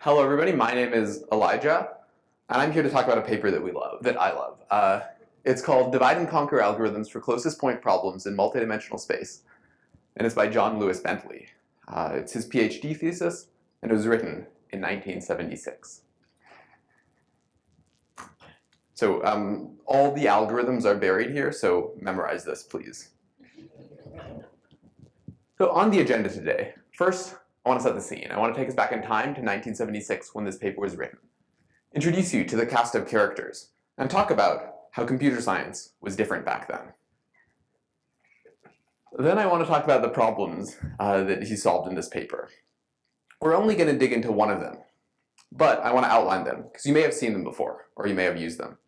Hello everybody, my name is Elijah, and I'm here to talk about a paper that I love. It's called Divide and Conquer Algorithms for Closest Point Problems in Multidimensional Space, and it's by Jon Luis Bentley. It's his PhD thesis, and it was written in 1976. So all the algorithms are buried here, so memorize this, please. So on the agenda today, first, I want to set the scene. I want to take us back in time to 1976 when this paper was written, introduce you to the cast of characters, and talk about how computer science was different back then. Then I want to talk about the problems that he solved in this paper. We're only going to dig into one of them, but I want to outline them because you may have seen them before, or you may have used them.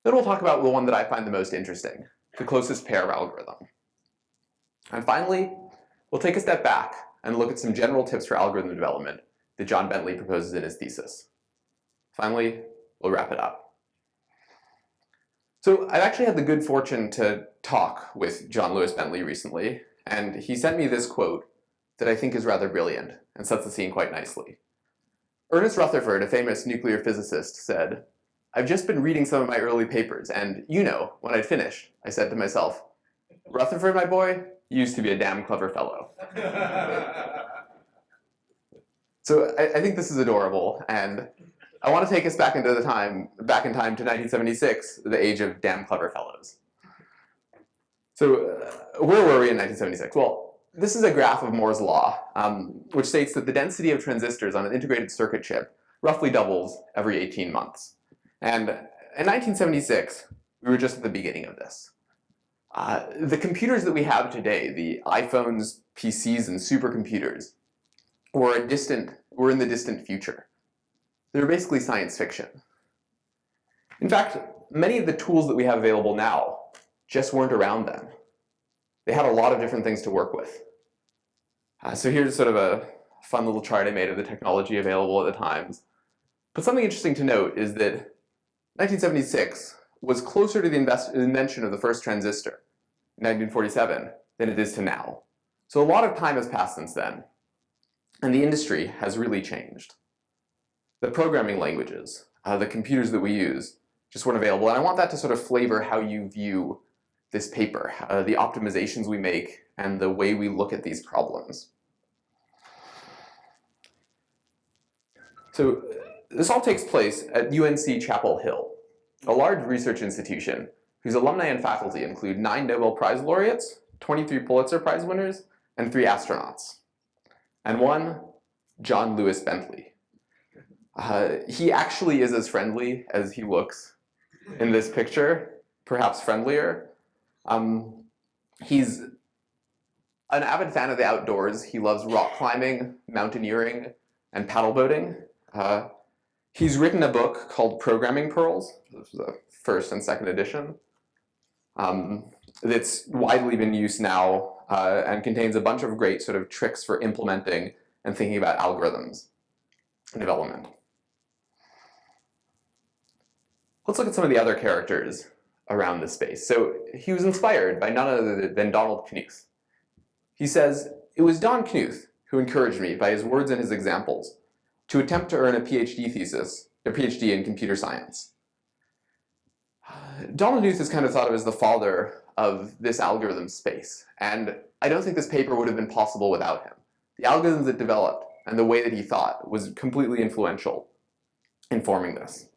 Then we'll talk about the one that I find the most interesting, the closest pair algorithm. And finally, we'll take a step back and look at some general tips for algorithm development that Jon Bentley proposes in his thesis. Finally, we'll wrap it up. So I've actually had the good fortune to talk with Jon Luis Bentley recently, and he sent me this quote that I think is rather brilliant and sets the scene quite nicely. Ernest Rutherford, a famous nuclear physicist, said, "I've just been reading some of my early papers, and when I'd finished, I said to myself, Rutherford, my boy, you used to be a damn clever fellow." So I think this is adorable, and I want to take us back in time to 1976, the age of damn clever fellows. So where were we in 1976? Well, this is a graph of Moore's law, which states that the density of transistors on an integrated circuit chip roughly doubles every 18 months. And in 1976, we were just at the beginning of this. The computers that we have today, the iPhones, PCs, and supercomputers, were in the distant future. They were basically science fiction. In fact, many of the tools that we have available now just weren't around then. They had a lot of different things to work with. So here's sort of a fun little chart I made of the technology available at the times. But something interesting to note is that 1976 was closer to the invention of the first transistor in 1947 than it is to now. So a lot of time has passed since then, and the industry has really changed. The programming languages, the computers that we use, just weren't available, and I want that to sort of flavor how you view this paper, the optimizations we make, and the way we look at these problems. So this all takes place at UNC Chapel Hill, a large research institution whose alumni and faculty include 9 Nobel Prize laureates, 23 Pulitzer Prize winners, and 3 astronauts. And one, Jon Luis Bentley. He actually is as friendly as he looks in this picture, perhaps friendlier. He's an avid fan of the outdoors. He loves rock climbing, mountaineering, and paddle boating. He's written a book called Programming Pearls. This is the first and second edition. That's widely been used now and contains a bunch of great sort of tricks for implementing and thinking about algorithms and development. Let's look at some of the other characters around this space. So he was inspired by none other than Donald Knuth. He says, "It was Don Knuth who encouraged me by his words and his examples to attempt to earn a PhD in computer science." Donald Knuth is kind of thought of as the father of this algorithm space, and I don't think this paper would have been possible without him. The algorithms that developed and the way that he thought was completely influential in forming this.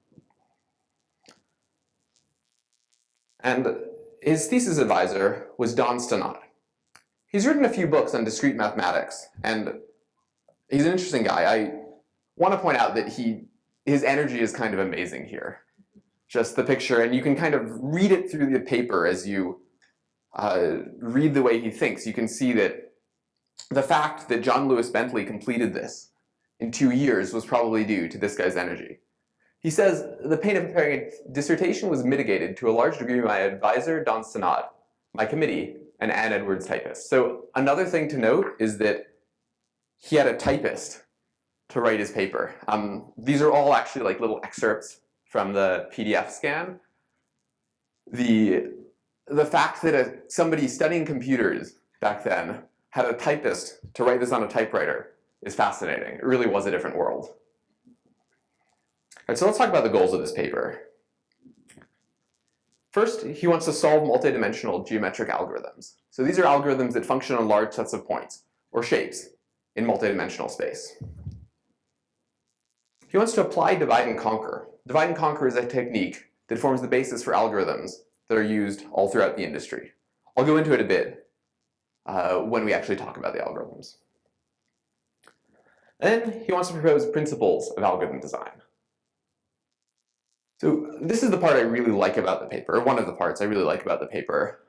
And his thesis advisor was Don Stenot. He's written a few books on discrete mathematics, and he's an interesting guy. I want to point out that his energy is kind of amazing here. Just the picture, and you can kind of read it through the paper as you read the way he thinks. You can see that the fact that Jon Luis Bentley completed this in 2 years was probably due to this guy's energy. He says, "The pain of preparing a dissertation was mitigated to a large degree by my advisor, Don Stenot, my committee, and Ann Edwards typist." So another thing to note is that he had a typist to write his paper. These are all actually like little excerpts from the PDF scan. The fact that somebody studying computers back then had a typist to write this on a typewriter is fascinating. It really was a different world. All right, so let's talk about the goals of this paper. First, he wants to solve multidimensional geometric algorithms. So these are algorithms that function on large sets of points, or shapes, in multidimensional space. He wants to apply divide and conquer. Divide and conquer is a technique that forms the basis for algorithms that are used all throughout the industry. I'll go into it a bit when we actually talk about the algorithms. Then he wants to propose principles of algorithm design. So this is the part I really like about the paper, or one of the parts I really like about the paper.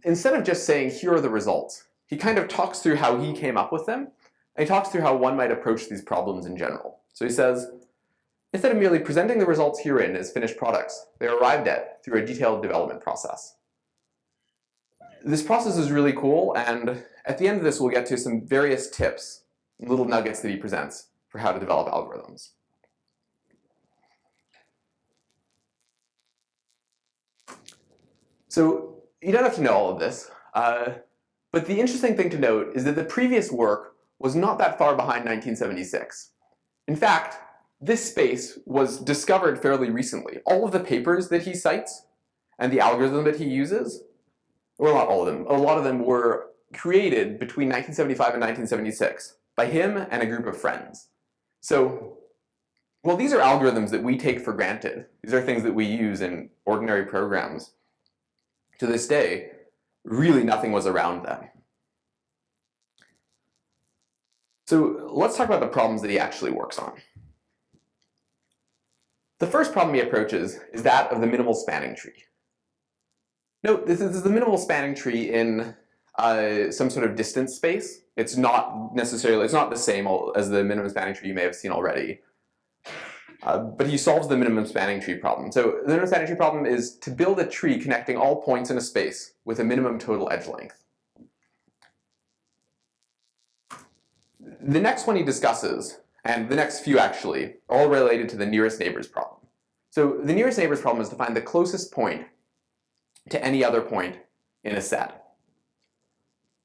Instead of just saying, here are the results, he kind of talks through how he came up with them, and he talks through how one might approach these problems in general. So he says, instead of merely presenting the results herein as finished products, they are arrived at through a detailed development process. This process is really cool, and at the end of this we'll get to some various tips, little nuggets that he presents for how to develop algorithms. So you don't have to know all of this, but the interesting thing to note is that the previous work was not that far behind 1976. In fact, this space was discovered fairly recently. All of the papers that he cites and the algorithm that he uses, well, not all of them, a lot of them were created between 1975 and 1976 by him and a group of friends. So, well, these are algorithms that we take for granted. These are things that we use in ordinary programs. To this day, really nothing was around them. So let's talk about the problems that he actually works on. The first problem he approaches is that of the minimal spanning tree. Note, this is the minimal spanning tree in some sort of distance space. It's not the same as the minimum spanning tree you may have seen already. But he solves the minimum spanning tree problem. So the minimum spanning tree problem is to build a tree connecting all points in a space with a minimum total edge length. The next one he discusses, and the next few actually, are all related to the nearest neighbors problem. So the nearest neighbors problem is to find the closest point to any other point in a set.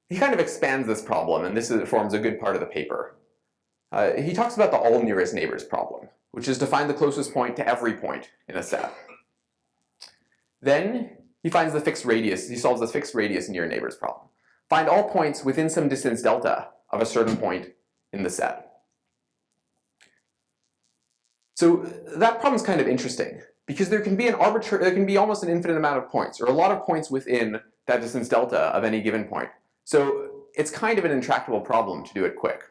He kind of expands this problem, and this forms a good part of the paper. He talks about the all nearest neighbors problem, which is to find the closest point to every point in a set. Then he finds the fixed radius. He solves the fixed radius near neighbors problem. Find all points within some distance delta of a certain point in the set. So that problem's kind of interesting because there can be almost an infinite amount of points, or a lot of points within that distance delta of any given point. So it's kind of an intractable problem to do it quick.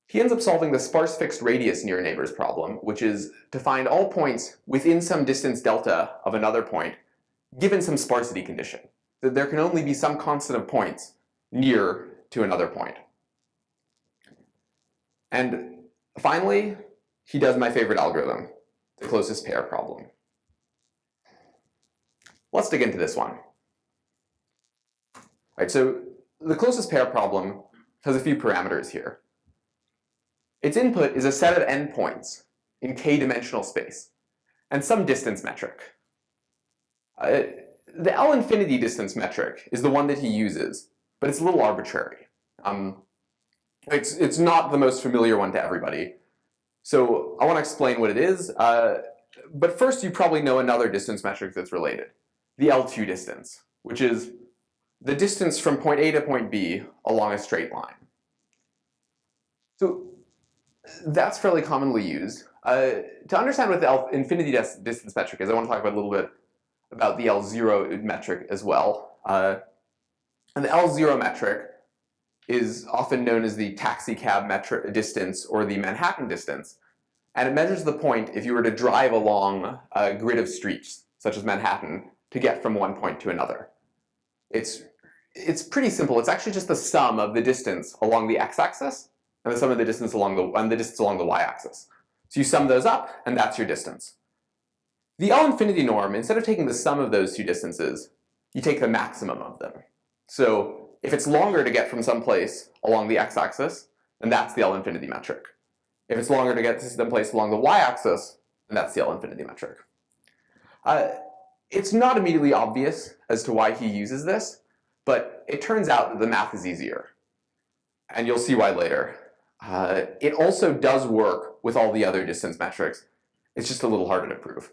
He ends up solving the sparse fixed radius near neighbors problem, which is to find all points within some distance delta of another point, given some sparsity condition, that there can only be some constant of points near to another point. And finally, he does my favorite algorithm, the closest pair problem. Let's dig into this one. All right, so the closest pair problem has a few parameters here. Its input is a set of endpoints in k-dimensional space, and some distance metric. The L infinity distance metric is the one that he uses, but it's a little arbitrary. It's not the most familiar one to everybody. So I want to explain what it is, but first you probably know another distance metric that's related, the L2 distance, which is the distance from point A to point B along a straight line. So that's fairly commonly used. To understand what the L infinity distance metric is, I want to talk about a little bit about the L0 metric as well. And the L0 metric is often known as the taxi cab metric distance or the Manhattan distance. And it measures the point if you were to drive along a grid of streets, such as Manhattan, to get from one point to another. It's pretty simple. It's actually just the sum of the distance along the x-axis and the sum of the distance along the y-axis. So you sum those up, and that's your distance. The L infinity norm, instead of taking the sum of those two distances, you take the maximum of them. So if it's longer to get from some place along the x-axis, then that's the L infinity metric. If it's longer to get to some place along the y-axis, then that's the L infinity metric. It's not immediately obvious as to why he uses this, but it turns out that the math is easier. and you'll see why later. It also does work with all the other distance metrics. It's just a little harder to prove.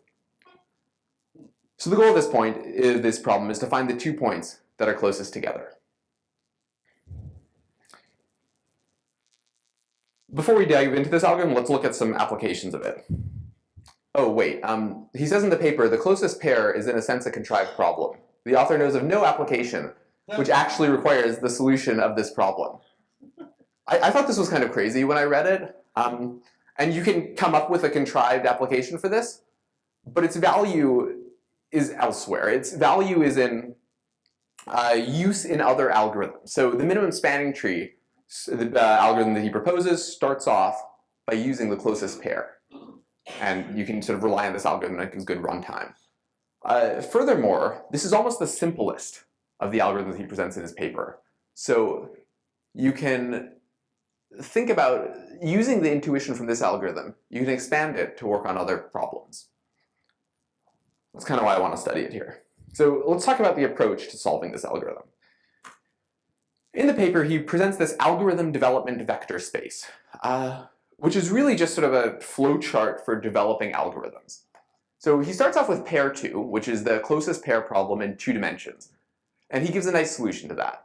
So the goal of this problem is to find the 2 points that are closest together. Before we dive into this algorithm, let's look at some applications of it. Oh, wait. He says in the paper, the closest pair is in a sense a contrived problem. The author knows of no application which actually requires the solution of this problem. I thought this was kind of crazy when I read it. And you can come up with a contrived application for this, but its value is elsewhere. Its value is in use in other algorithms. So the minimum spanning tree, the algorithm that he proposes, starts off by using the closest pair. And you can sort of rely on this algorithm and it gives good runtime. Furthermore, this is almost the simplest of the algorithms he presents in his paper. So you can think about using the intuition from this algorithm. You can expand it to work on other problems. That's kind of why I want to study it here. So let's talk about the approach to solving this algorithm. In the paper, he presents this algorithm development vector space, which is really just sort of a flow chart for developing algorithms. So he starts off with pair 2, which is the closest pair problem in 2 dimensions. And he gives a nice solution to that.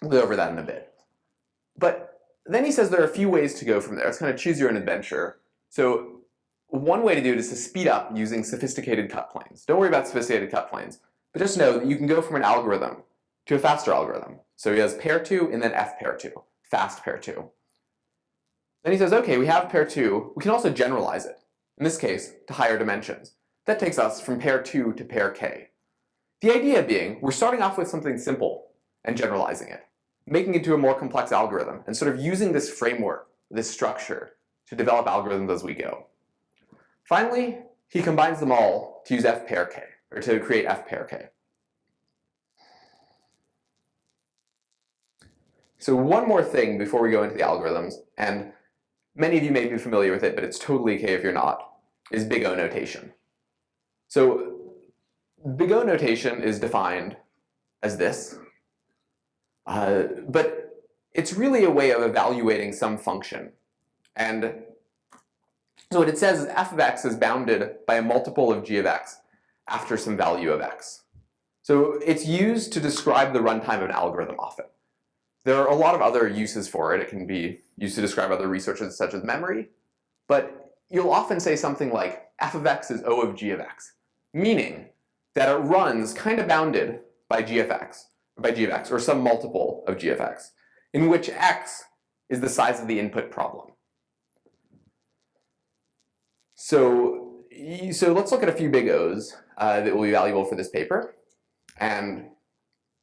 We'll go over that in a bit. But then he says there are a few ways to go from there. It's kind of choose your own adventure. So one way to do it is to speed up using sophisticated cut planes. Don't worry about sophisticated cut planes, but just know that you can go from an algorithm to a faster algorithm. So he has pair 2 and then F pair 2, fast pair 2. Then he says, okay, we have pair 2. We can also generalize it, in this case, to higher dimensions. That takes us from pair 2 to pair k. The idea being, we're starting off with something simple and generalizing it, making it to a more complex algorithm, and sort of using this framework, this structure, to develop algorithms as we go. Finally, he combines them all to use F pair k, or to create F pair k. So one more thing before we go into the algorithms, and many of you may be familiar with it, but it's totally okay if you're not, is big O notation. So big O notation is defined as this, but it's really a way of evaluating some function. And so what it says is f of x is bounded by a multiple of g of x after some value of x. So it's used to describe the runtime of an algorithm often. There are a lot of other uses for it. It can be used to describe other resources such as memory, but you'll often say something like f of x is O of g of x, meaning that it runs kind of bounded by g of x, or some multiple of g of x, in which x is the size of the input problem. So let's look at a few big O's that will be valuable for this paper, and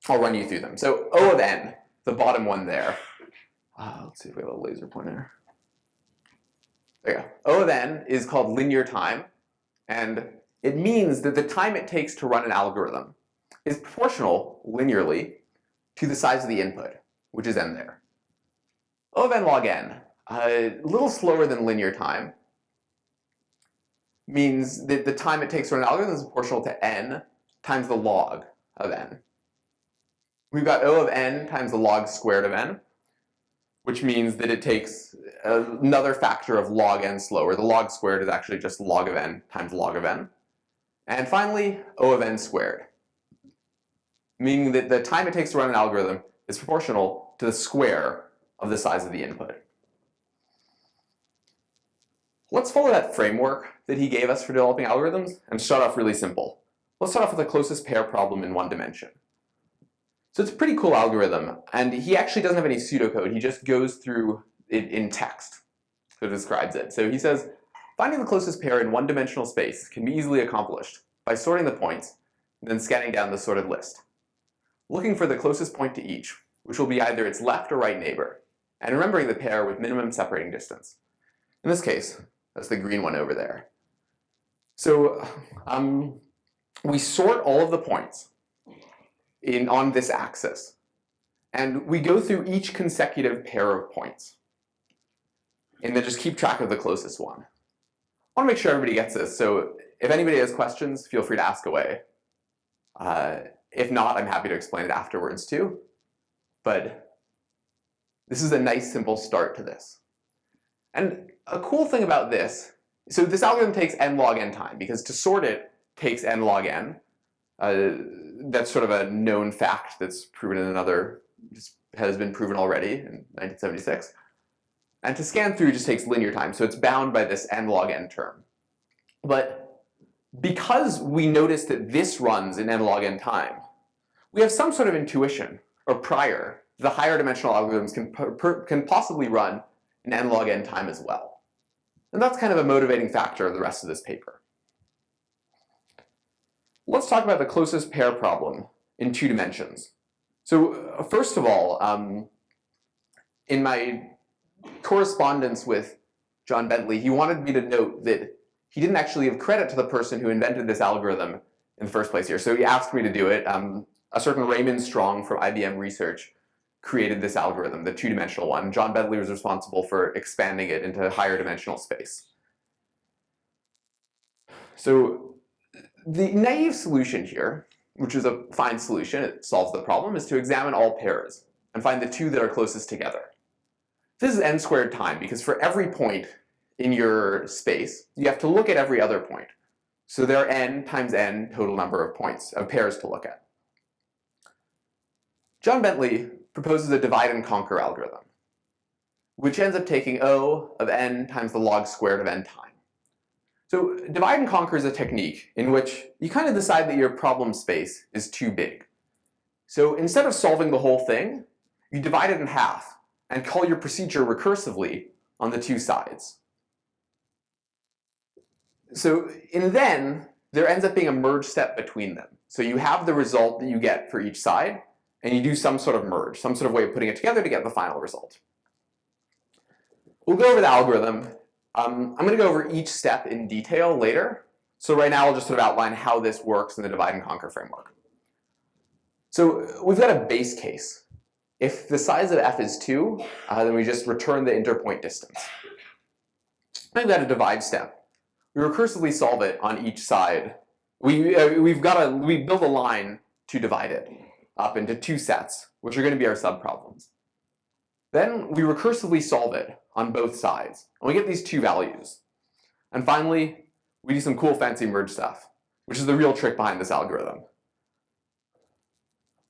I'll run you through them. So O of n, the bottom one there. Let's see if we have a laser pointer. There you go. O of n is called linear time, and it means that the time it takes to run an algorithm is proportional linearly to the size of the input, which is n there. O of n log n, a little slower than linear time, means that the time it takes to run an algorithm is proportional to n times the log of n. We've got O of n times the log squared of n, which means that it takes another factor of log n slower. The log squared is actually just log of n times log of n. And finally, O of n squared, meaning that the time it takes to run an algorithm is proportional to the square of the size of the input. Let's follow that framework that he gave us for developing algorithms and start off really simple. Let's start off with the closest pair problem in 1 dimension. So it's a pretty cool algorithm, and he actually doesn't have any pseudocode. He just goes through it in text that describes it. So he says, finding the closest pair in 1-dimensional space can be easily accomplished by sorting the points and then scanning down the sorted list, looking for the closest point to each, which will be either its left or right neighbor, and remembering the pair with minimum separating distance. In this case, that's the green one over there. So we sort all of the points on this axis, and we go through each consecutive pair of points, and then just keep track of the closest one. I want to make sure everybody gets this, so if anybody has questions, feel free to ask away. If not, I'm happy to explain it afterwards too, but This is a nice simple start to this. And a cool thing about this, so this algorithm takes n log n time, because to sort it takes n log n. That's sort of a known fact that's proven in another, has been proven already in 1976. And to scan through just takes linear time, so it's bound by this n log n term. But because we notice that this runs in n log n time, we have some sort of intuition, or prior, the higher dimensional algorithms can possibly run in n log n time as well. And that's kind of a motivating factor of the rest of this paper. Let's talk about the closest pair problem in 2 dimensions. So first of all, in my correspondence with Jon Bentley, he wanted me to note that he didn't actually give credit to the person who invented this algorithm in the first place here. So he asked me to do it. A certain Raymond Strong from IBM Research created this algorithm, the 2-dimensional one. Jon Bentley was responsible for expanding it into higher dimensional space. So the naive solution here, which is a fine solution, it solves the problem, is to examine all pairs and find the 2 that are closest together. This is n squared time, because for every point in your space, you have to look at every other point. So there are n times n total number of points, of pairs to look at. Jon Bentley proposes a divide and conquer algorithm, which ends up taking O of n times the log squared of n time. So divide and conquer is a technique in which you kind of decide that your problem space is too big. So instead of solving the whole thing, you divide it in half and call your procedure recursively on the 2 sides. So in then, there ends up being a merge step between them. So you have the result that you get for each side, and you do some sort of merge, some sort of way of putting it together to get the final result. We'll go over the algorithm. I'm going to go over each step in detail later. So right now I'll just sort of outline how this works in the divide and conquer framework. So we've got a base case. If the size of f is 2, then we just return the interpoint distance. Then we've got a divide step. We recursively solve it on each side. We build a line to divide it up into 2 sets, which are going to be our subproblems. Then we recursively solve it on both sides, and we get these 2 values. And finally, we do some cool fancy merge stuff, which is the real trick behind this algorithm.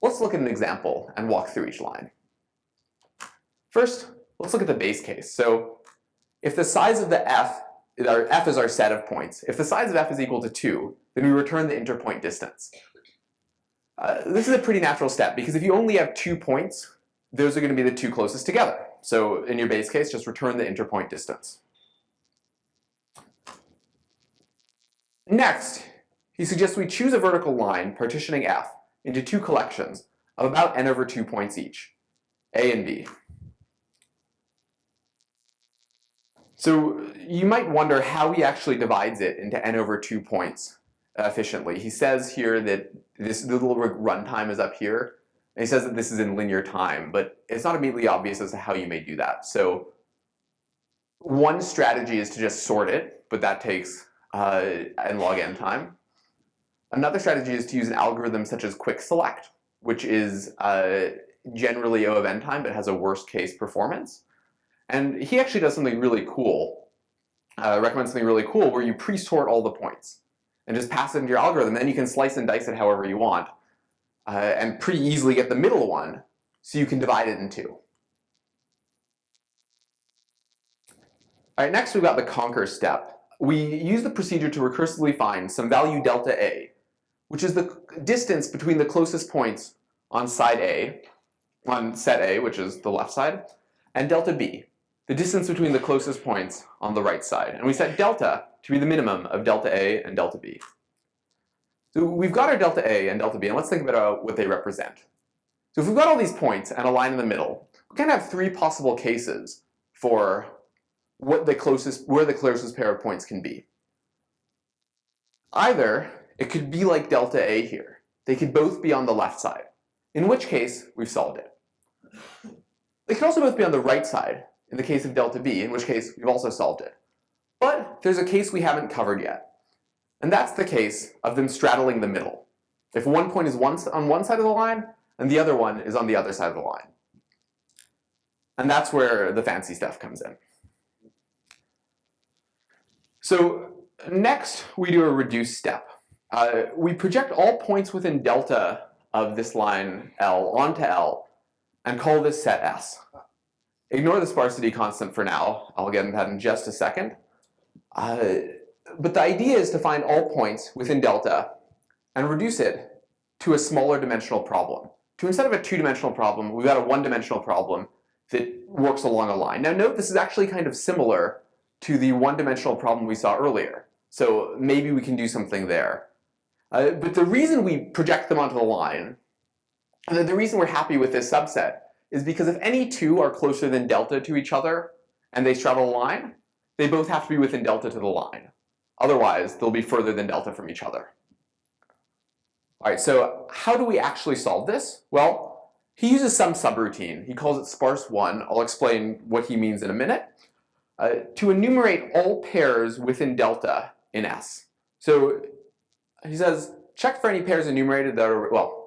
Let's look at an example and walk through each line. First, let's look at the base case. So if the size of the f is our set of points, if the size of f is equal to 2, then we return the interpoint distance. This is a pretty natural step, because if you only have 2 points, those are going to be the 2 closest together. So in your base case, just return the interpoint distance. Next, he suggests we choose a vertical line partitioning f into 2 collections of about n over 2 points each, a and b. So you might wonder how he actually divides it into n over 2 points efficiently. He says here that the little runtime is up here, and he says that this is in linear time, but it's not immediately obvious as to how you may do that. So one strategy is to just sort it, but that takes n log n time. Another strategy is to use an algorithm such as quick select, which is generally O of n time, but has a worst case performance. And he actually does something really cool, recommends something really cool, where you pre-sort all the points and just pass it into your algorithm, and then you can slice and dice it however you want, and pretty easily get the middle one, so you can divide it in 2. All right, next we've got the conquer step. We use the procedure to recursively find some value delta A, which is the distance between the closest points on side A, on set A, which is the left side, and delta B, the distance between the closest points on the right side. And we set delta to be the minimum of delta A and delta B. So we've got our delta A and delta B, and let's think about what they represent. So if we've got all these points and a line in the middle, we kind of have 3 possible cases for where the closest pair of points can be. Either it could be like delta A here. They could both be on the left side, in which case we've solved it. They could also both be on the right side, in the case of delta B, in which case we've also solved it. But there's a case we haven't covered yet, and that's the case of them straddling the middle. If one point is on one side of the line, and the other one is on the other side of the line. And that's where the fancy stuff comes in. So next, we do a reduced step. We project all points within delta of this line L onto L and call this set S. Ignore the sparsity constant for now. I'll get into that in just a second. But the idea is to find all points within delta and reduce it to a smaller dimensional problem. To instead of a two-dimensional problem, we've got a one-dimensional problem that works along a line. Now note this is actually kind of similar to the one-dimensional problem we saw earlier. So maybe we can do something there. But the reason we project them onto the line, and the reason we're happy with this subset, is because if any two are closer than delta to each other and they straddle a line, they both have to be within delta to the line. Otherwise, they'll be further than delta from each other. All right, so how do we actually solve this? Well, he uses some subroutine. He calls it sparse one. I'll explain what he means in a minute. To enumerate all pairs within delta in S. So he says, check for any pairs enumerated that are, well,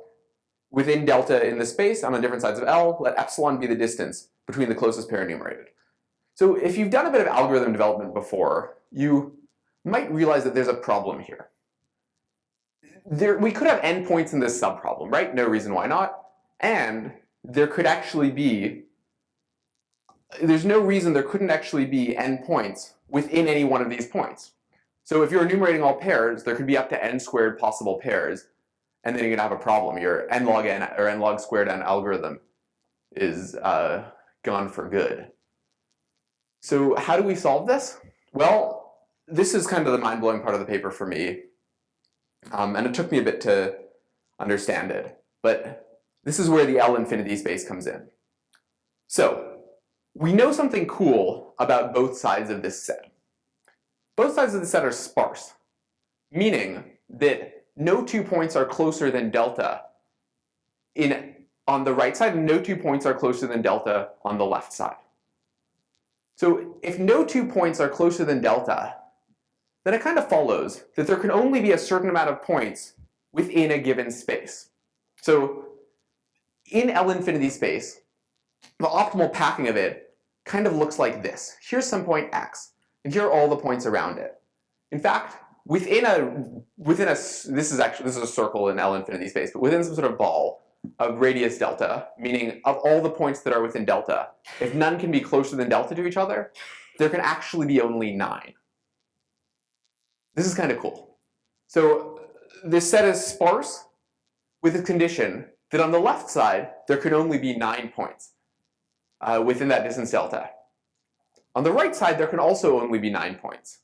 within delta in the space on the different sides of L, let epsilon be the distance between the closest pair enumerated. So if you've done a bit of algorithm development before, you might realize that there's a problem here. We could have n points in this subproblem, right? No reason why not. And there could actually be, there's no reason there couldn't actually be n points within any one of these points. So if you're enumerating all pairs, there could be up to n squared possible pairs, and then you're going to have a problem. Your n log n or n log squared n algorithm is gone for good. So how do we solve this? Well, this is kind of the mind-blowing part of the paper for me. And it took me a bit to understand it. But this is where the L infinity space comes in. So we know something cool about both sides of this set. Both sides of the set are sparse, meaning that no 2 points are closer than delta on the right side, and no 2 points are closer than delta on the left side. So if no 2 points are closer than delta, then it kind of follows that there can only be a certain amount of points within a given space. So in L infinity space, the optimal packing of it kind of looks like this. Here's some point x, and here are all the points around it. In fact, within a this is a circle in L infinity space, but within some sort of ball of radius delta, meaning of all the points that are within delta, if none can be closer than delta to each other, there can actually be only 9. This is kind of cool. So this set is sparse with a condition that on the left side, there can only be 9 points within that distance delta. On the right side, there can also only be 9 points.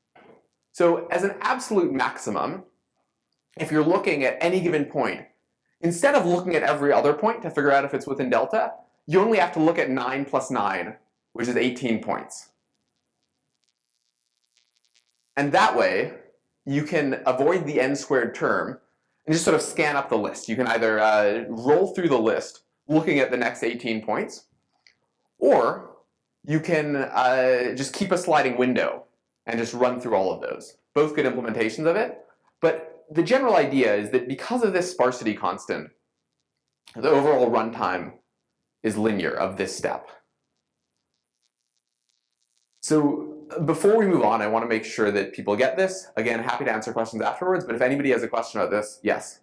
So as an absolute maximum, if you're looking at any given point, instead of looking at every other point to figure out if it's within delta, you only have to look at 9 plus 9, which is 18 points. And that way, you can avoid the n squared term and just sort of scan up the list. You can either roll through the list looking at the next 18 points, or you can just keep a sliding window and just run through all of those. Both good implementations of it, but the general idea is that because of this sparsity constant, the overall runtime is linear of this step. So before we move on, I want to make sure that people get this. Again, happy to answer questions afterwards, but if anybody has a question about this, yes?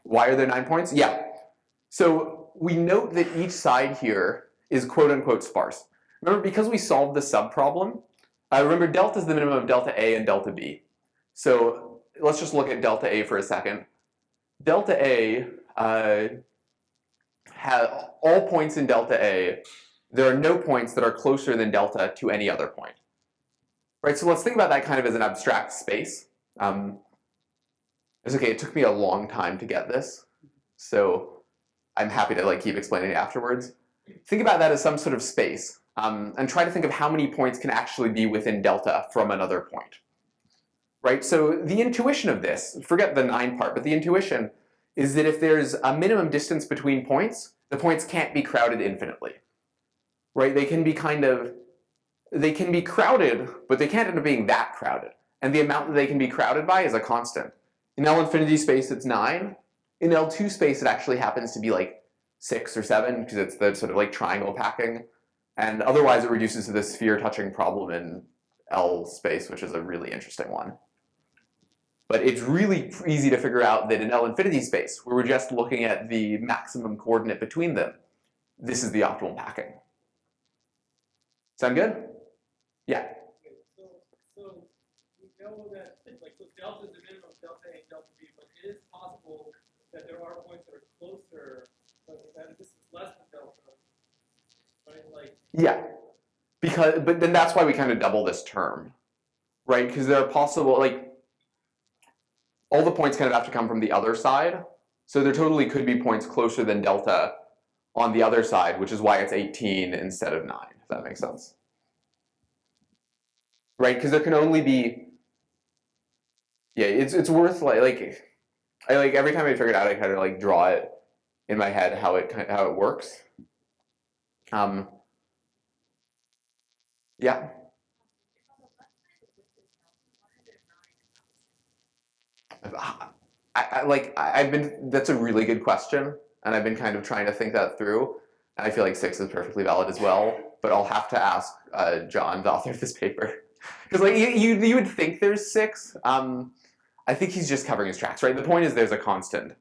Why are there 9 points? Yeah. So we note that each side here is quote-unquote sparse. Remember, because we solved the subproblem, remember delta is the minimum of delta A and delta B. So let's just look at delta A for a second. Delta A has all points in delta A. There are no points that are closer than delta to any other point. Right, so let's think about that kind of as an abstract space. It's okay, it took me a long time to get this, so I'm happy to keep explaining it afterwards. Think about that as some sort of space, and try to think of how many points can actually be within delta from another point. Right, so the intuition of this, forget the 9 part, but the intuition is that if there's a minimum distance between points, the points can't be crowded infinitely. Right, they can be crowded, but they can't end up being that crowded. And the amount that they can be crowded by is a constant. In L infinity space, it's 9. In L2 space, it actually happens to be 6 or 7 because it's the sort of like triangle packing. And otherwise it reduces to the sphere touching problem in L space, which is a really interesting one. But it's really easy to figure out that in L infinity space, where we're just looking at the maximum coordinate between them, this is the optimal packing. Sound good? Yeah. So we know that like so delta is the minimum of delta A and delta B, but it is possible that there are points that are closer, but that this is less than delta, right? Like yeah, but then that's why we kind of double this term, right? Because there are possible, like, all the points kind of have to come from the other side. So there totally could be points closer than delta on the other side, which is why it's 18 instead of 9, if that makes sense. Right, because there can only be, yeah, it's worth like every time I figure it out, I kind of like draw it in my head how it works. Yeah. That's a really good question, and I've been kind of trying to think that through. And I feel like 6 is perfectly valid as well, but I'll have to ask Jon, the author of this paper, because like you would think there's 6. I think he's just covering his tracks, right? The point is there's a constant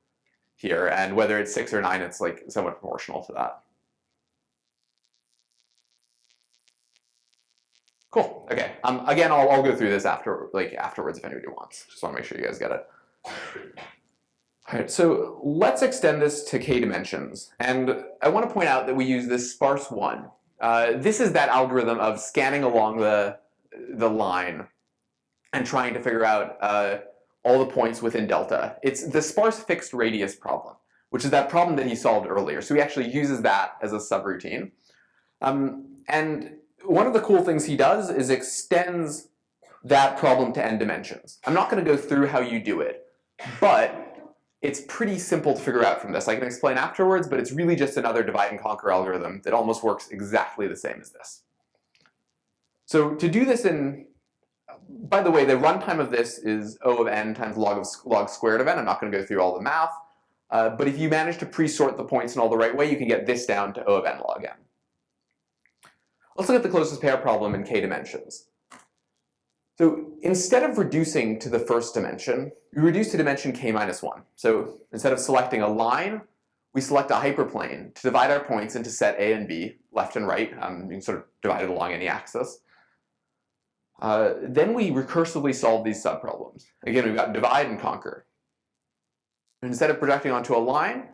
here, and whether it's 6 or 9, it's like somewhat proportional to that. Cool. Okay. Again, I'll go through this afterwards if anybody wants. Just want to make sure you guys get it. All right. So let's extend this to k dimensions, and I want to point out that we use this sparse one. This is that algorithm of scanning along the line and trying to figure out all the points within delta. It's the sparse fixed radius problem, which is that problem that he solved earlier. So he actually uses that as a subroutine. And one of the cool things he does is extends that problem to n dimensions. I'm not going to go through how you do it, but it's pretty simple to figure out from this. I can explain afterwards, but it's really just another divide and conquer algorithm that almost works exactly the same as this. So to do this by the way, the runtime of this is O of n times log squared of n. I'm not going to go through all the math, but if you manage to pre-sort the points in all the right way, you can get this down to O of n log n. Let's look at the closest pair problem in k dimensions. So instead of reducing to the first dimension, we reduce to dimension k minus 1. So instead of selecting a line, we select a hyperplane to divide our points into set A and B, left and right. You can sort of divide it along any axis. Then we recursively solve these subproblems. Again, we've got divide and conquer. And instead of projecting onto a line,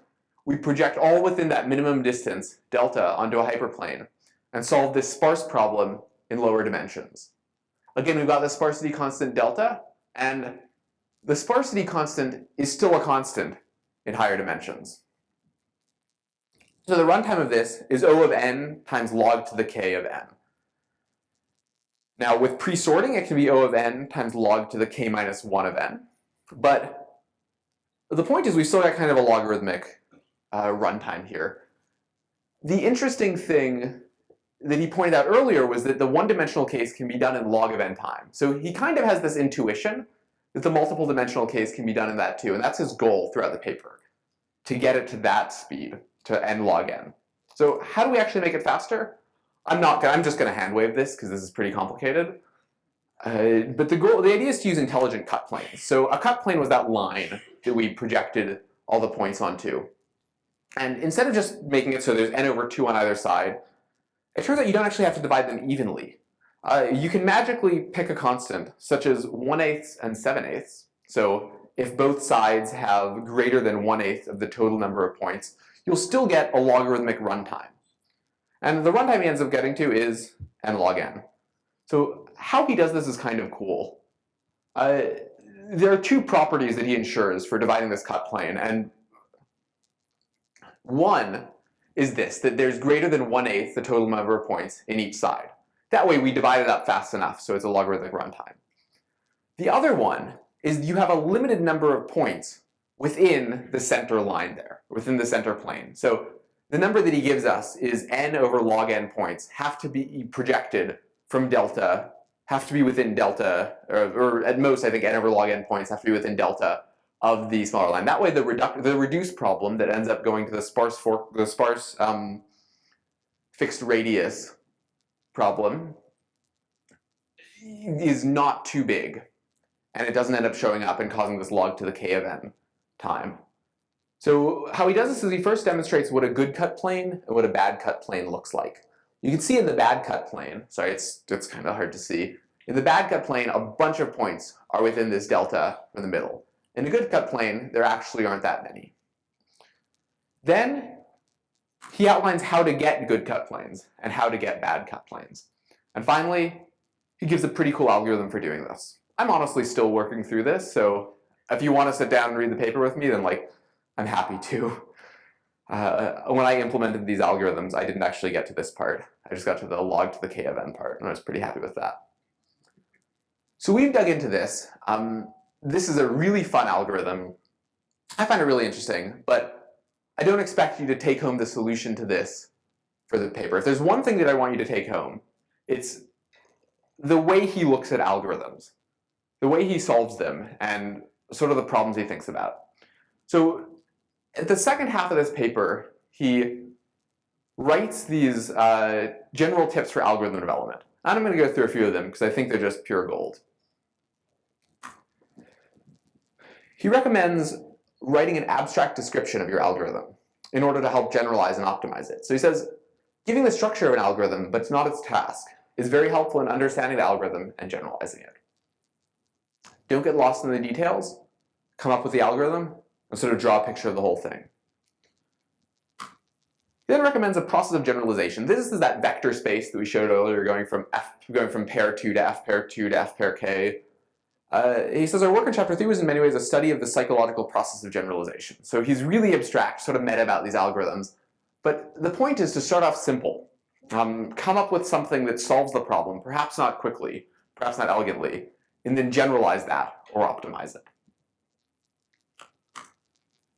we project all within that minimum distance, delta, onto a hyperplane and solve this sparse problem in lower dimensions. Again, we've got the sparsity constant delta, and the sparsity constant is still a constant in higher dimensions. So the runtime of this is O of n times log to the k of n. Now with pre-sorting, it can be O of n times log to the k minus 1 of n. But the point is we still got kind of a logarithmic runtime here. The interesting thing that he pointed out earlier was that the one-dimensional case can be done in log of n time. So he kind of has this intuition that the multiple dimensional case can be done in that too, and that's his goal throughout the paper, to get it to that speed, to n log n. So how do we actually make it faster? I'm just going to hand wave this because this is pretty complicated. But the idea is to use intelligent cut planes. So a cut plane was that line that we projected all the points onto. And instead of just making it so there's n over 2 on either side, it turns out you don't actually have to divide them evenly. You can magically pick a constant, such as 1/8 and 7/8. So if both sides have greater than 1/8 of the total number of points, you'll still get a logarithmic runtime. And the runtime he ends up getting to is n log n. So how he does this is kind of cool. There are 2 properties that he ensures for dividing this cut plane, and one is this, that there's greater than 1/8 the total number of points in each side. That way we divide it up fast enough so it's a logarithmic runtime. The other one is you have a limited number of points within the center line there, within the center plane. So the number that he gives us is n over log n points have to be projected from delta, have to be within delta, or at most I think n over log n points have to be within delta of the smaller line. That way, the reduced problem that ends up going to the sparse fixed radius problem is not too big, and it doesn't end up showing up and causing this log to the k of n time. So how he does this is he first demonstrates what a good cut plane and what a bad cut plane looks like. You can see in the bad cut plane, sorry, it's kind of hard to see. In the bad cut plane, a bunch of points are within this delta in the middle. In a good cut plane, there actually aren't that many. Then he outlines how to get good cut planes and how to get bad cut planes. And finally, he gives a pretty cool algorithm for doing this. I'm honestly still working through this, so if you want to sit down and read the paper with me, then I'm happy to. When I implemented these algorithms, I didn't actually get to this part. I just got to the log to the k of n part, and I was pretty happy with that. So we've dug into this. This is a really fun algorithm. I find it really interesting, but I don't expect you to take home the solution to this for the paper. If there's one thing that I want you to take home, it's the way he looks at algorithms, the way he solves them, and sort of the problems he thinks about. So at the second half of this paper, he writes these general tips for algorithm development. And I'm going to go through a few of them because I think they're just pure gold. He recommends writing an abstract description of your algorithm in order to help generalize and optimize it. So he says, giving the structure of an algorithm, but it's not its task, is very helpful in understanding the algorithm and generalizing it. Don't get lost in the details. Come up with the algorithm and sort of draw a picture of the whole thing. He then recommends a process of generalization. This is that vector space that we showed earlier, going from pair 2 to f pair 2 to f pair k. He says our work in chapter 3 was in many ways a study of the psychological process of generalization. So he's really abstract, sort of meta about these algorithms. But the point is to start off simple. Come up with something that solves the problem, perhaps not quickly, perhaps not elegantly, and then generalize that or optimize it.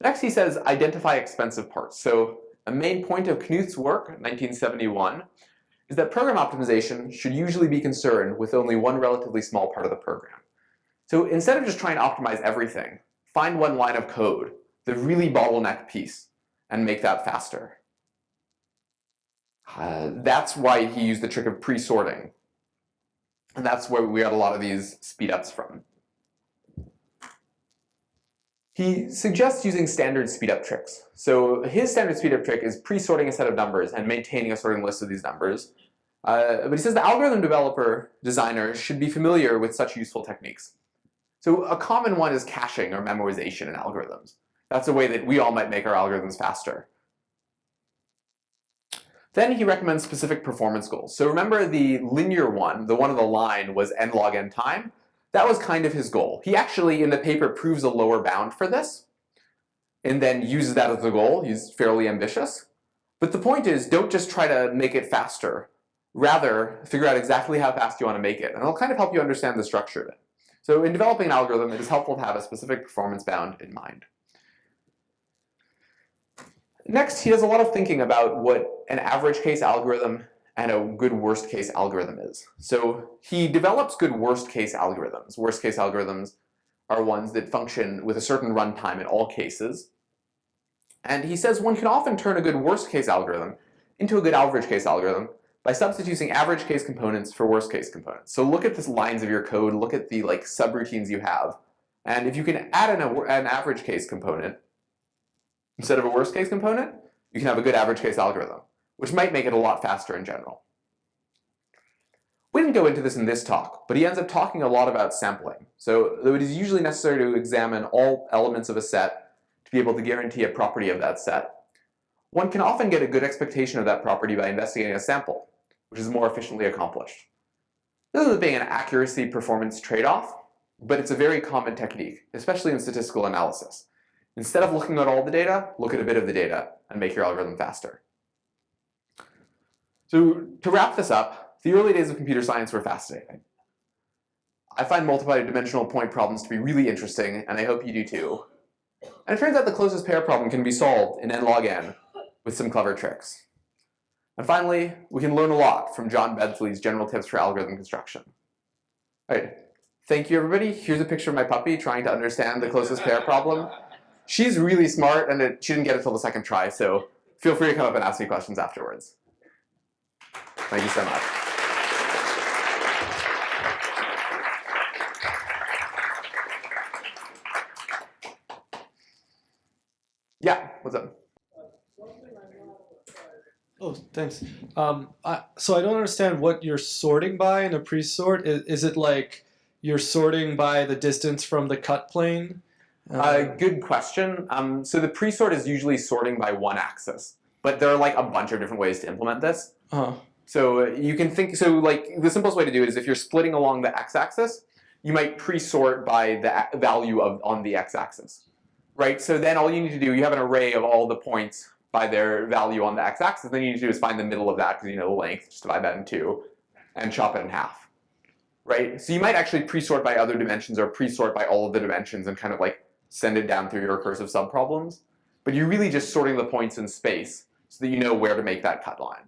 Next he says identify expensive parts. So a main point of Knuth's work, 1971, is that program optimization should usually be concerned with only one relatively small part of the program. So instead of just trying to optimize everything, find one line of code, the really bottleneck piece, and make that faster. That's why he used the trick of pre-sorting. And that's where we got a lot of these speed-ups from. He suggests using standard speed-up tricks. So his standard speed-up trick is pre-sorting a set of numbers and maintaining a sorting list of these numbers. But he says the algorithm designer should be familiar with such useful techniques. So a common one is caching or memorization in algorithms. That's a way that we all might make our algorithms faster. Then he recommends specific performance goals. So remember the linear one, the one on the line, was n log n time. That was kind of his goal. He actually, in the paper, proves a lower bound for this, and then uses that as the goal. He's fairly ambitious. But the point is, don't just try to make it faster. Rather, figure out exactly how fast you want to make it, and it'll kind of help you understand the structure of it. So in developing an algorithm, it is helpful to have a specific performance bound in mind. Next, he does a lot of thinking about what an average case algorithm and a good worst case algorithm is. So he develops good worst case algorithms. Worst case algorithms are ones that function with a certain runtime in all cases. And he says one can often turn a good worst case algorithm into a good average case algorithm by substituting average case components for worst case components. So look at the lines of your code, look at the subroutines you have, and if you can add an average case component instead of a worst case component, you can have a good average case algorithm, which might make it a lot faster in general. We didn't go into this in this talk, but he ends up talking a lot about sampling. So though it is usually necessary to examine all elements of a set to be able to guarantee a property of that set, one can often get a good expectation of that property by investigating a sample, which is more efficiently accomplished. This ends up being an accuracy performance trade-off, but it's a very common technique, especially in statistical analysis. Instead of looking at all the data, look at a bit of the data and make your algorithm faster. So to wrap this up, the early days of computer science were fascinating. I find multi-dimensional point problems to be really interesting, and I hope you do too. And it turns out the closest pair problem can be solved in n log n with some clever tricks. And finally, we can learn a lot from Jon Bentley's general tips for algorithm construction. All right, Thank you, everybody. Here's a picture of my puppy trying to understand the closest pair problem. She's really smart, and she didn't get it till the second try, so feel free to come up and ask me questions afterwards. Thank you so much. Yeah, what's up? Oh, thanks. So I don't understand what you're sorting by in a pre-sort. Is it like you're sorting by the distance from the cut plane? Good question. So the pre-sort is usually sorting by one axis, but there are like a bunch of different ways to implement this. So you can think, so like the simplest way to do it is if you're splitting along the x-axis, you might pre-sort by the value on the x-axis, right? So then all you need to do, you have an array of all the points by their value on the x-axis, then you need to do is find the middle of that because you know the length, just divide that in two, and chop it in half, right? So you might actually pre-sort by other dimensions or pre-sort by all of the dimensions and kind of like send it down through your recursive subproblems. But you're really just sorting the points in space so that you know where to make that cut line.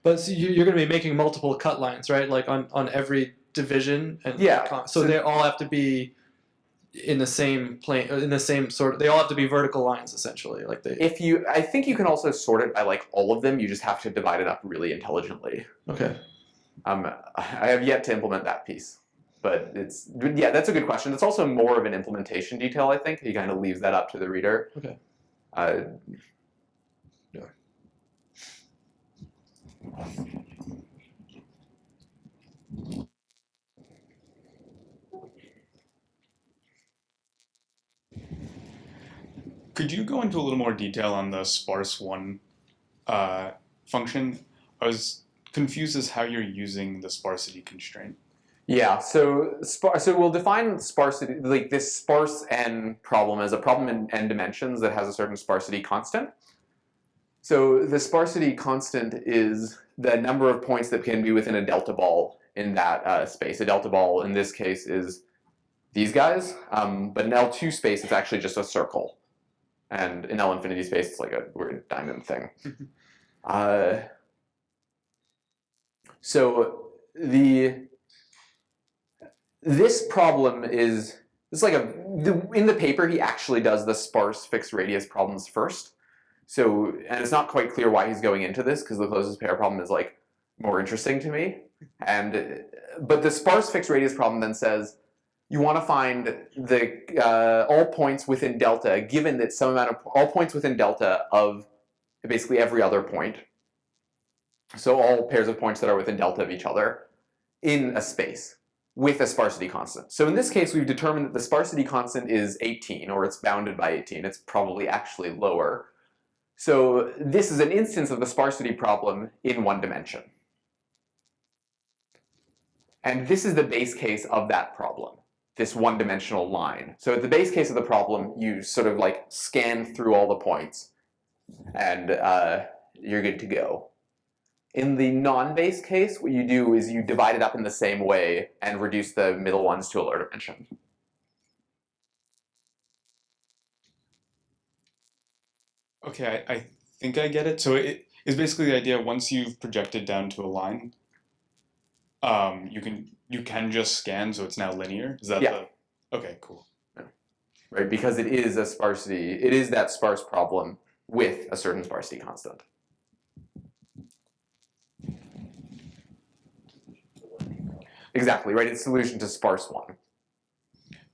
But so you're going to be making multiple cut lines, right? Like on every division? And yeah. So they all have to be in the same plane, in the same sort of, they all have to be vertical lines essentially. Like I think you can also sort it by like all of them, you just have to divide it up really intelligently. Okay. I have yet to implement that piece. But yeah, that's a good question. It's also more of an implementation detail, I think. He kind of leaves that up to the reader. Okay. Yeah. Could you go into a little more detail on the sparse one function? I was confused as how you're using the sparsity constraint. Yeah, so we'll define sparsity, like this sparse n problem as a problem in n dimensions that has a certain sparsity constant. So the sparsity constant is the number of points that can be within a delta ball in that space. A delta ball in this case is these guys, but in L2 space it's actually just a circle. And in L infinity space it's like a weird diamond thing. So this problem is, it's like in the paper he actually does the sparse fixed radius problems first. So, and it's not quite clear why he's going into this because the closest pair problem is like more interesting to me. But the sparse fixed radius problem then says you want to find the all points within delta given that some amount of all points within delta of basically every other point. So all pairs of points that are within delta of each other in a space with a sparsity constant. So in this case, we've determined that the sparsity constant is 18, or it's bounded by 18. It's probably actually lower. So this is an instance of the sparsity problem in one dimension. And this is the base case of that problem, this one-dimensional line. So at the base case of the problem, you sort of like scan through all the points, and you're good to go. In the non-base case, what you do is you divide it up in the same way and reduce the middle ones to a lower dimension. Okay, I think I get it. So it is basically the idea once you've projected down to a line, you can just scan, so it's now linear. Is that okay, cool. Yeah. Right, because it is a sparsity, it is that sparse problem with a certain sparsity constant. Exactly, right? It's solution to sparse one.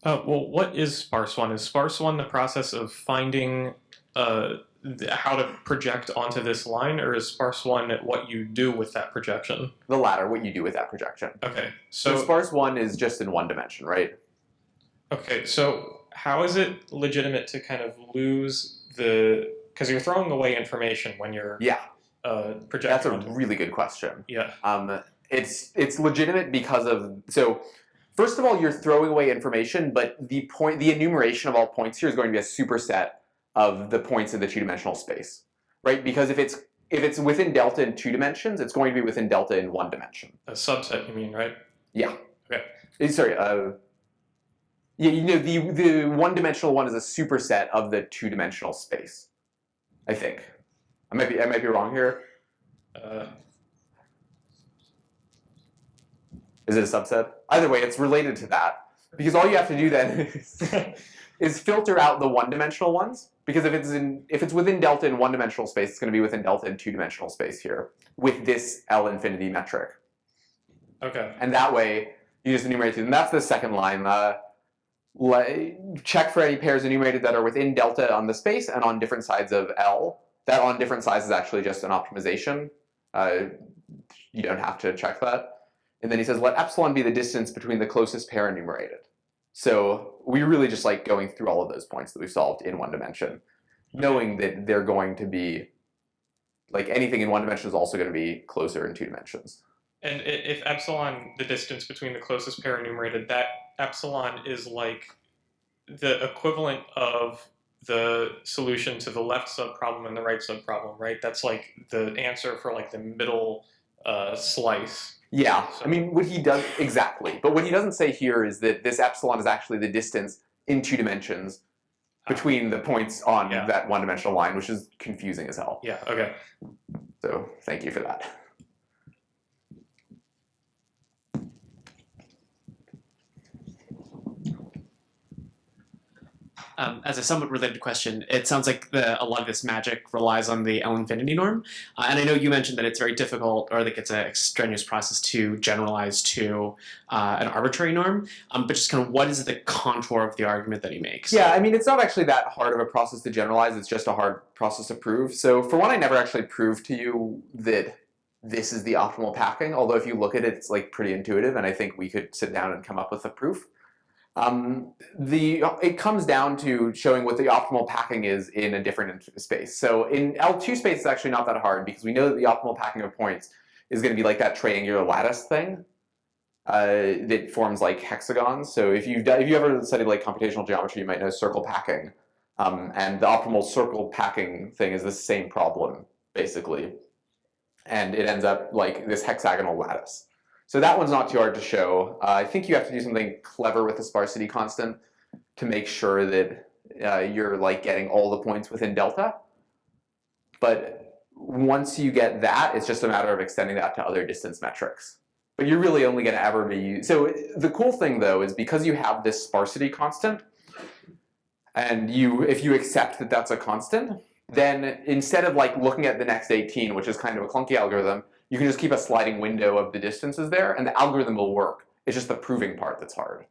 Well, what is sparse one? Is sparse one the process of finding how to project onto this line, or is sparse one what you do with that projection? The latter, what you do with that projection. Okay, so sparse one is just in one dimension, right? Okay, so how is it legitimate to kind of lose because you're throwing away information when you're projecting? That's a really good question. Yeah. It's legitimate because of, so first of all, you're throwing away information, but the enumeration of all points here is going to be a superset of the points in the two-dimensional space, right? Because if it's within delta in 2 dimensions, it's going to be within delta in 1 dimension. A subset, you mean, right? Yeah. Okay. Sorry. Yeah, you know, the one-dimensional one is a superset of the two-dimensional space, I think. I might be wrong here. Is it a subset? Either way, it's related to that. Because all you have to do then is filter out the one-dimensional ones. Because if it's within delta in one-dimensional space, it's going to be within delta in two-dimensional space here with this L infinity metric. Okay. And that way, you just enumerate them. And that's the second line. Check for any pairs enumerated that are within delta on the space and on different sides of L. That on different sides is actually just an optimization. You don't have to check that. And then he says, let epsilon be the distance between the closest pair enumerated. So we're really just like going through all of those points that we've solved in one dimension, knowing that they're going to be, like anything in one dimension is also going to be closer in two dimensions. And if epsilon, the distance between the closest pair enumerated, that epsilon is like the equivalent of the solution to the left subproblem and the right subproblem, right? That's like the answer for like the middle slice. Yeah, I mean, what he does, exactly. But what he doesn't say here is that this epsilon is actually the distance in two dimensions between the points on that one-dimensional line, which is confusing as hell. Yeah, okay. So thank you for that. As a somewhat related question, it sounds like a lot of this magic relies on the L infinity norm. And I know you mentioned that it's very difficult, or like it's an extraneous process to generalize to an arbitrary norm. But just kind of what is the contour of the argument that he makes? Yeah, I mean, it's not actually that hard of a process to generalize. It's just a hard process to prove. So for one, I never actually proved to you that this is the optimal packing. Although if you look at it, it's like pretty intuitive. And I think we could sit down and come up with a proof. It comes down to showing what the optimal packing is in a different space. So in L2 space, it's actually not that hard because we know that the optimal packing of points is going to be like that triangular lattice thing that forms like hexagons. So if you ever studied like computational geometry, you might know circle packing. And the optimal circle packing thing is the same problem, basically. And it ends up like this hexagonal lattice. So that one's not too hard to show. I think you have to do something clever with the sparsity constant to make sure that you're like getting all the points within delta. But once you get that, it's just a matter of extending that to other distance metrics. But you're really only going to ever be... So the cool thing, though, is because you have this sparsity constant, and if you accept that that's a constant, then instead of like looking at the next 18, which is kind of a clunky algorithm, you can just keep a sliding window of the distances there, and the algorithm will work. It's just the proving part that's hard.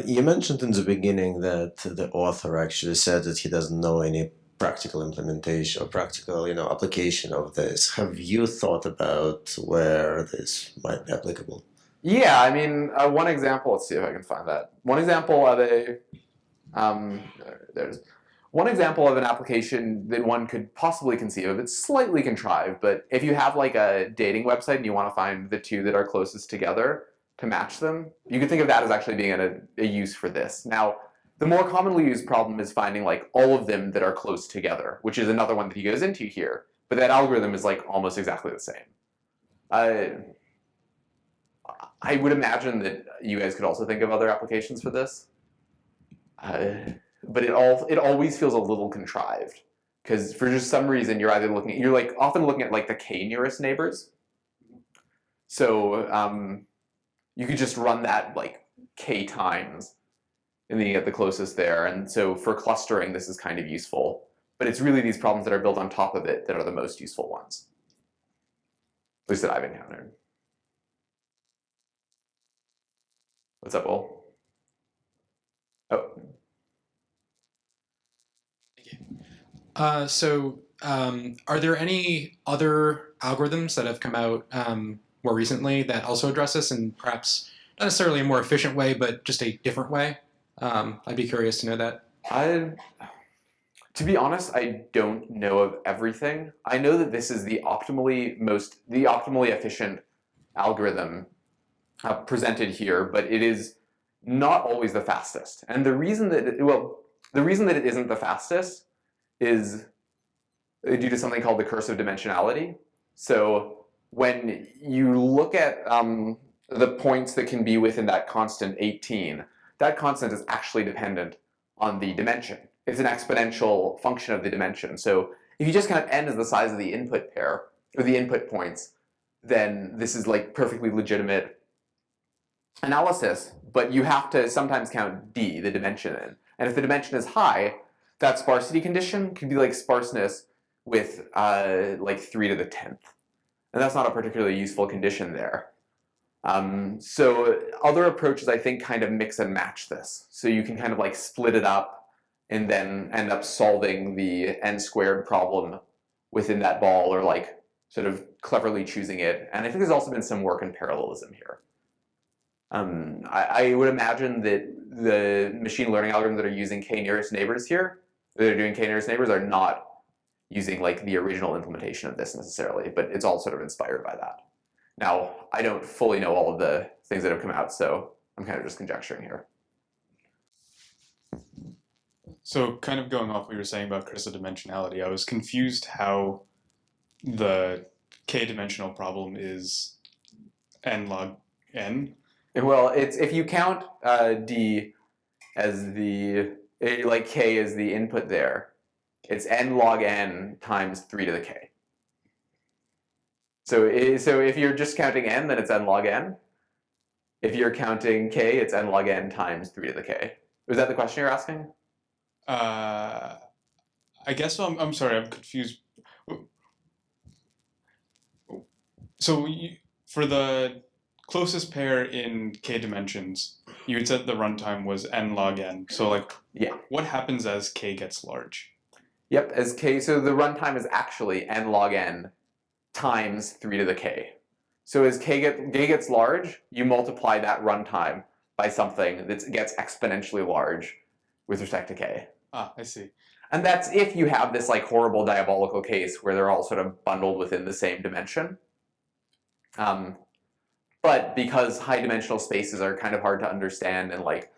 You mentioned in the beginning that the author actually said that he doesn't know any practical implementation or practical, application of this. Have you thought about where this might be applicable? Yeah, I mean, one example. Let's see if I can find that. One example of one example of an application that one could possibly conceive of. It's slightly contrived, but if you have like a dating website and you want to find the two that are closest together to match them, you could think of that as actually being a use for this. Now, the more commonly used problem is finding like all of them that are close together, which is another one that he goes into here. But that algorithm is like almost exactly the same. I would imagine that you guys could also think of other applications for this. But it always feels a little contrived because for just some reason you're often looking at like the k nearest neighbors. So you could just run that like k times and then you get the closest there. And so for clustering, this is kind of useful. But it's really these problems that are built on top of it that are the most useful ones, at least that I've encountered. What's up, Will? Oh. Are there any other algorithms that have come out more recently that also address this in perhaps not necessarily a more efficient way, but just a different way? I'd be curious to know that. To be honest, I don't know of everything. I know that this is the optimally efficient algorithm presented here, but it is not always the fastest. And the reason that it isn't the fastest is due to something called the curse of dimensionality. So when you look at the points that can be within that constant 18, that constant is actually dependent on the dimension. It's an exponential function of the dimension. So if you just kind of n as the size of the input pair, or the input points, then this is like perfectly legitimate analysis, but you have to sometimes count d, the dimension in. And if the dimension is high, that sparsity condition can be like sparseness with like 3 to the 10th. And that's not a particularly useful condition there. So other approaches, I think, kind of mix and match this. So you can kind of like split it up and then end up solving the n squared problem within that ball, or like sort of cleverly choosing it. And I think there's also been some work in parallelism here. I would imagine that the machine learning algorithms that are using k nearest neighbors here, that are doing k nearest neighbors, are not using like the original implementation of this necessarily, but it's all sort of inspired by that. Now, I don't fully know all of the things that have come out, so I'm kind of just conjecturing here. So kind of going off what you were saying about crystal dimensionality, I was confused how the k-dimensional problem is n log n. Well, it's if you count d as the, like k as the input there, it's n log n times 3 to the k. So if you're just counting n, then it's n log n. If you're counting k, it's n log n times 3 to the k. Was that the question you're asking? I guess so. I'm sorry, I'm confused. So for the closest pair in k dimensions, you had said the runtime was n log n. So like, yeah, what happens as k gets large? Yep, as k, so the runtime is actually n log n times 3 to the k. So as k gets large, you multiply that runtime by something that gets exponentially large with respect to k. Ah, I see. And that's if you have this like horrible diabolical case where they're all sort of bundled within the same dimension. But because high dimensional spaces are kind of hard to understand and like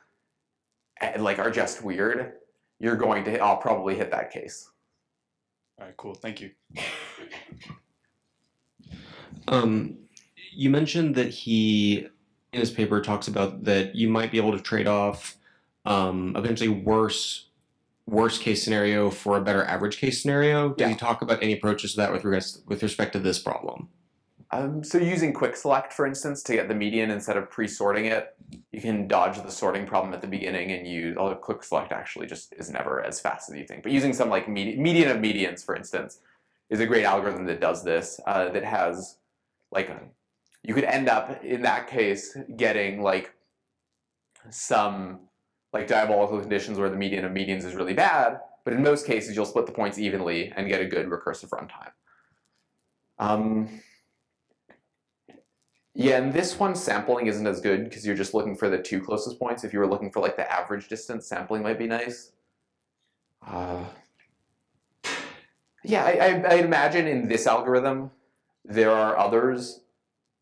are just weird, you're going to I'll probably hit that case. All right, cool. Thank you. You mentioned that he, in his paper, talks about that you might be able to trade off a potentially worst case scenario for a better average case scenario. Did Yeah. he talk about any approaches to that with respect to this problem? So using quick select, for instance, to get the median instead of pre-sorting it, you can dodge the sorting problem at the beginning and use, although quick select actually just is never as fast as you think. But using some like median of medians, for instance, is a great algorithm that does this, that has like, you could end up in that case getting like some like diabolical conditions where the median of medians is really bad, but in most cases you'll split the points evenly and get a good recursive runtime. Yeah, and this one sampling isn't as good because you're just looking for the 2 closest points. If you were looking for like the average distance, sampling might be nice. Yeah, I'd imagine in this algorithm there are others.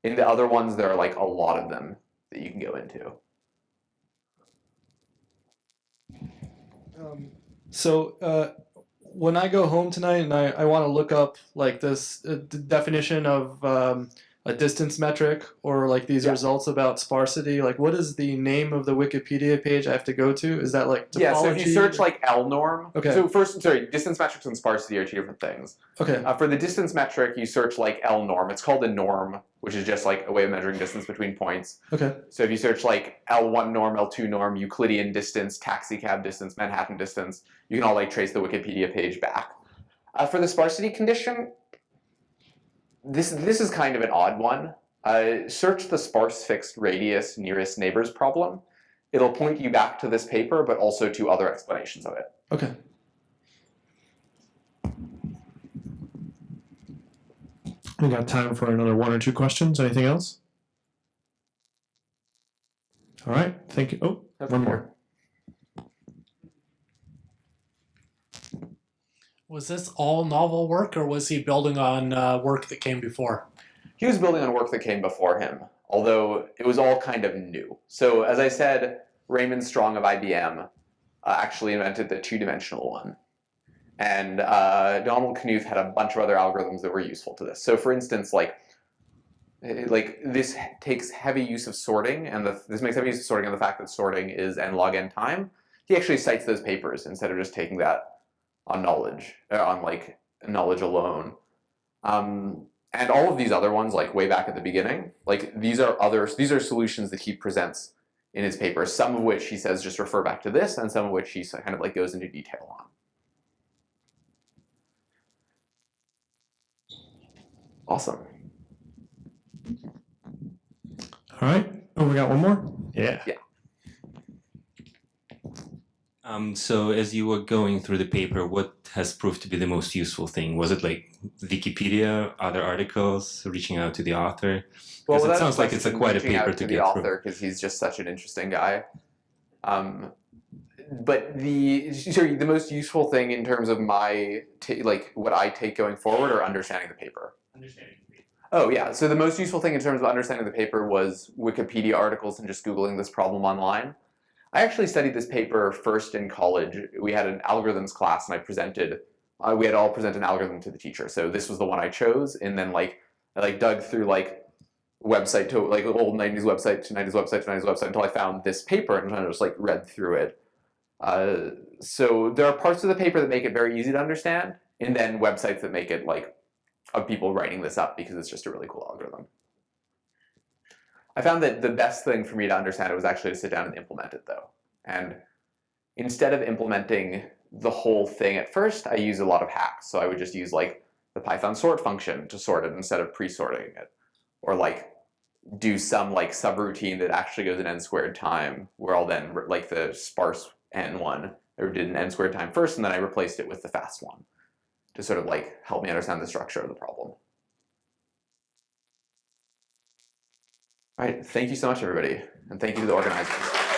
In the other ones, there are like a lot of them that you can go into. When I go home tonight and I want to look up like this definition of a distance metric or like these results about sparsity, like what is the name of the Wikipedia page I have to go to? Is that like topology? Yeah, so if you search like L norm, Okay. So first, sorry, distance metrics and sparsity are 2 different things. Okay. For the distance metric, you search like L norm. It's called a norm, which is just like a way of measuring distance between points. Okay. So if you search like L1 norm, L2 norm, Euclidean distance, taxi cab distance, Manhattan distance, you can all like trace the Wikipedia page back. For the sparsity condition, this is kind of an odd one. Search the sparse fixed radius nearest neighbors problem. It'll point you back to this paper, but also to other explanations of it. Okay. We got time for another 1 or 2 questions. Anything else? All right. Thank you. Oh, one more. Was this all novel work, or was he building on work that came before? He was building on work that came before him, although it was all kind of new. So as I said, Raymond Strong of IBM actually invented the 2-dimensional one. And Donald Knuth had a bunch of other algorithms that were useful to this. So for instance, like this takes heavy use of sorting, and this makes heavy use of sorting and the fact that sorting is n log n time. He actually cites those papers instead of just taking that on knowledge, on like knowledge alone. And all of these other ones, like way back at the beginning, like these are solutions that he presents in his paper, some of which he says just refer back to this, and some of which he kind of like goes into detail on. Awesome. All right. Oh, we got one more? Yeah. Yeah. So as you were going through the paper, what has proved to be the most useful thing? Was it like Wikipedia, other articles, reaching out to the author? Well, Because it without sounds like it's question, quite a reaching paper out to the get author because he's just such an interesting guy. But the most useful thing in terms of my like what I take going forward or understanding the paper. Understanding. Oh yeah, so the most useful thing in terms of understanding the paper was Wikipedia articles and just Googling this problem online. I actually studied this paper first in college. We had an algorithms class and I presented, we had all presented an algorithm to the teacher. So this was the one I chose, and then I dug through website to old 90s website to 90s website to 90s website until I found this paper and I just read through it. So there are parts of the paper that make it very easy to understand, and then websites that make it of people writing this up because it's just a really cool algorithm. I found that the best thing for me to understand it was actually to sit down and implement it though. And instead of implementing the whole thing at first, I use a lot of hacks. So I would just use the Python sort function to sort it instead of pre-sorting it. Or do some subroutine that actually goes in n squared time, where I'll then the sparse n one, I did an n squared time first, and then I replaced it with the fast one to sort of help me understand the structure of the problem. All right, thank you so much, everybody, and thank you to the organizers.